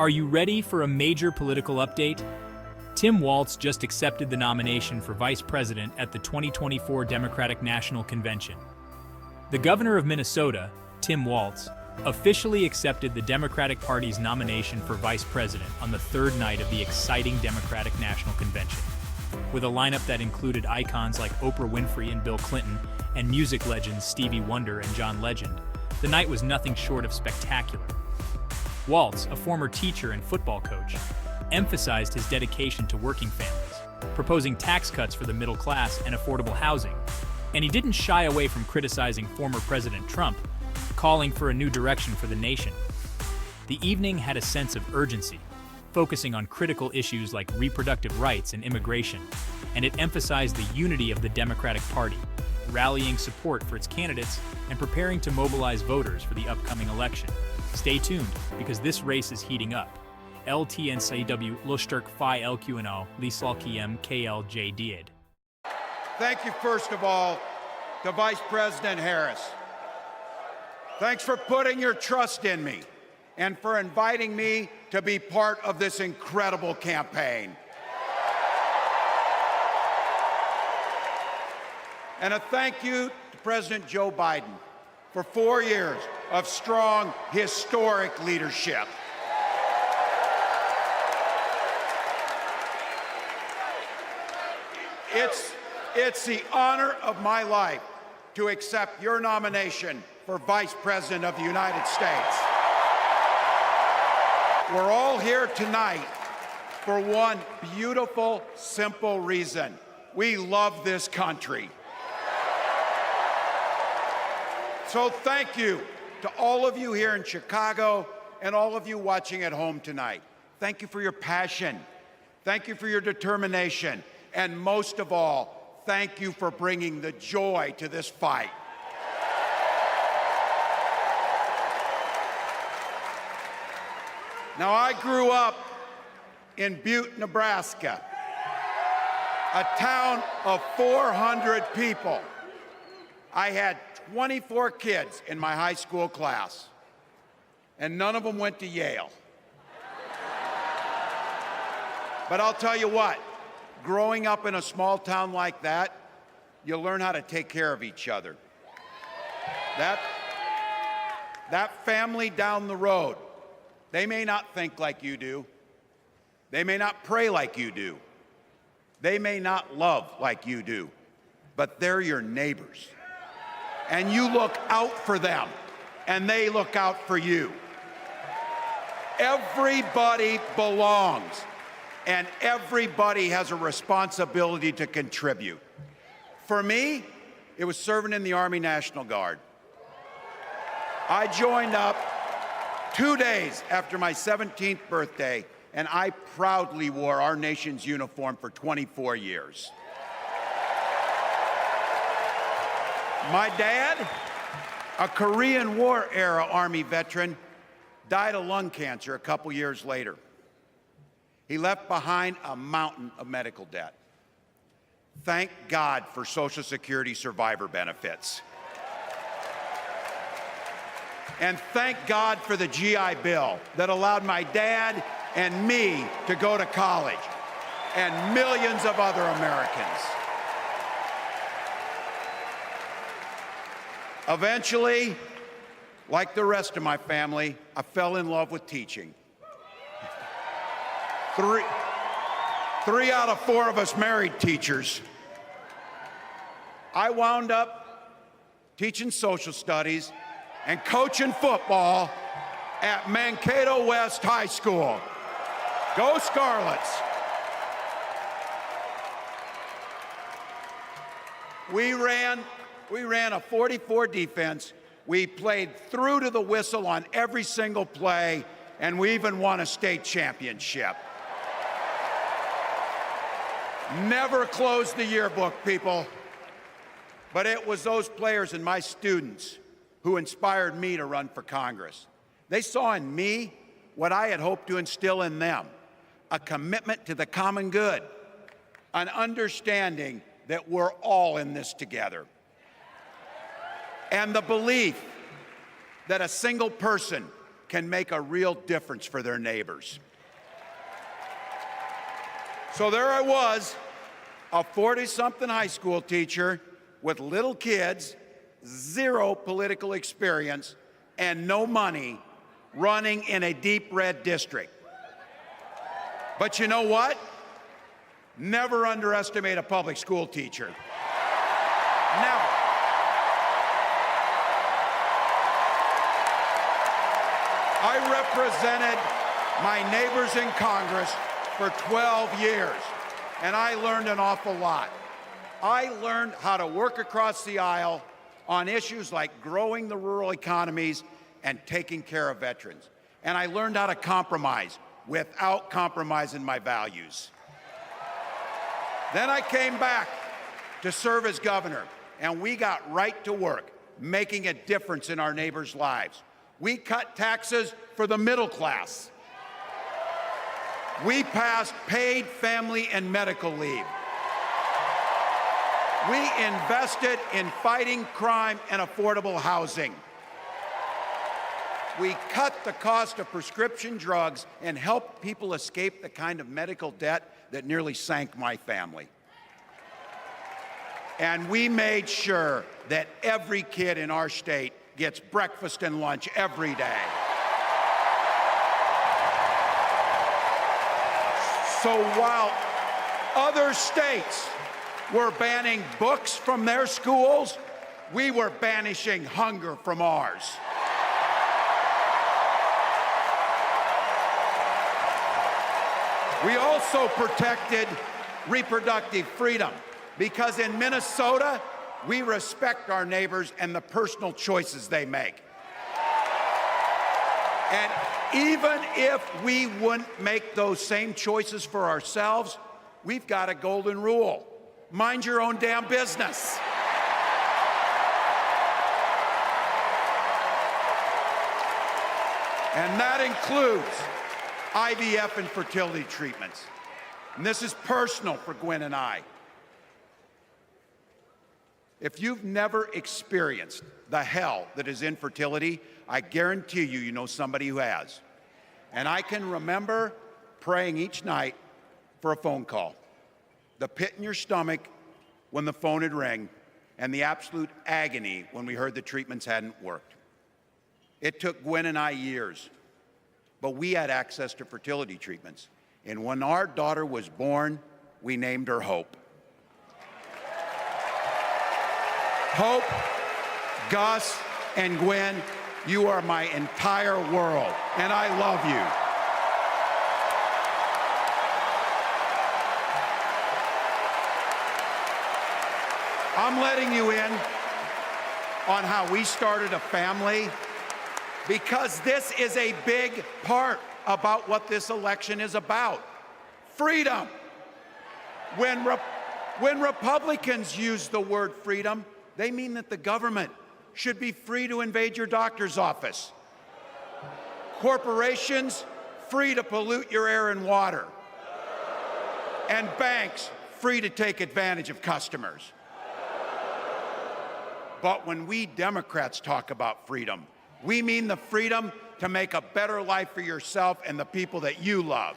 Are you ready for a major political update? Tim Walz just accepted the nomination for vice president at the 2024 Democratic National Convention. The governor of Minnesota, Tim Walz, officially accepted the Democratic Party's nomination for vice president on the third night of the exciting Democratic National Convention. With a lineup that included icons like Oprah Winfrey and Bill Clinton, and music legends Stevie Wonder and John Legend, the night was nothing short of spectacular. Walz, a former teacher and football coach, emphasized his dedication to working families, proposing tax cuts for the middle class and affordable housing. And he didn't shy away from criticizing former President Trump, calling for a new direction for the nation. The evening had a sense of urgency, focusing on critical issues like reproductive rights and immigration, and it emphasized the unity of the Democratic Party, rallying support for its candidates and preparing to mobilize voters for the upcoming election. Stay tuned, because this race is heating up. LTNCW Lusturk Phi LQNO Lisalkiem KLJ Died. Thank you, first of all, to Vice President Harris. Thanks for putting your trust in me and for inviting me to be part of this incredible campaign. And a thank you to President Joe Biden for 4 years of strong, historic leadership. It's the honor of my life to accept your nomination for Vice President of the United States. We're all here tonight for one beautiful, simple reason. We love this country. So thank you to all of you here in Chicago and all of you watching at home tonight. Thank you for your passion. Thank you for your determination. And most of all, thank you for bringing the joy to this fight. Now, I grew up in Butte, Nebraska, a town of 400 people. I had 24 kids in my high school class, and none of them went to Yale. But I'll tell you what, growing up in a small town like that, you learn how to take care of each other. That family down the road, they may not think like you do. They may not pray like you do. They may not love like you do, but they're your neighbors. And you look out for them, and they look out for you. Everybody belongs, and everybody has a responsibility to contribute. For me, it was serving in the Army National Guard. I joined up 2 days after my 17th birthday, and I proudly wore our nation's uniform for 24 years. My dad, a Korean War-era Army veteran, died of lung cancer a couple years later. He left behind a mountain of medical debt. Thank God for Social Security survivor benefits. And thank God for the GI Bill that allowed my dad and me to go to college, and millions of other Americans. Eventually, like the rest of my family, I fell in love with teaching. Three out of 4 of us married teachers. I wound up teaching social studies and coaching football at Mankato West High School. Go Scarlets! We ran a 44 defense. We played through to the whistle on every single play, and we even won a state championship. Never closed the yearbook, people. But it was those players and my students who inspired me to run for Congress. They saw in me what I had hoped to instill in them, a commitment to the common good, an understanding that we're all in this together, and the belief that a single person can make a real difference for their neighbors. So there I was, a 40-something high school teacher with little kids, zero political experience, and no money, running in a deep red district. But you know what? Never underestimate a public school teacher. Never. I represented my neighbors in Congress for 12 years, and I learned an awful lot. I learned how to work across the aisle on issues like growing the rural economies and taking care of veterans. And I learned how to compromise without compromising my values. Then I came back to serve as governor, and we got right to work, making a difference in our neighbors' lives. We cut taxes for the middle class. We passed paid family and medical leave. We invested in fighting crime and affordable housing. We cut the cost of prescription drugs and helped people escape the kind of medical debt that nearly sank my family. And we made sure that every kid in our state gets breakfast and lunch every day. So while other states were banning books from their schools, we were banishing hunger from ours. We also protected reproductive freedom because in Minnesota, we respect our neighbors and the personal choices they make. And even if we wouldn't make those same choices for ourselves, we've got a golden rule. Mind your own damn business. And that includes IVF and fertility treatments. And this is personal for Gwen and I. If you've never experienced the hell that is infertility, I guarantee you, you know somebody who has. And I can remember praying each night for a phone call. The pit in your stomach when the phone would ring, and the absolute agony when we heard the treatments hadn't worked. It took Gwen and I years, but we had access to fertility treatments. And when our daughter was born, we named her Hope. Hope, Gus, and Gwen, you are my entire world, and I love you. I'm letting you in on how we started a family because this is a big part about what this election is about. Freedom. When Republicans use the word freedom, they mean that the government should be free to invade your doctor's office. Corporations free to pollute your air and water. And banks free to take advantage of customers. But when we Democrats talk about freedom, we mean the freedom to make a better life for yourself and the people that you love.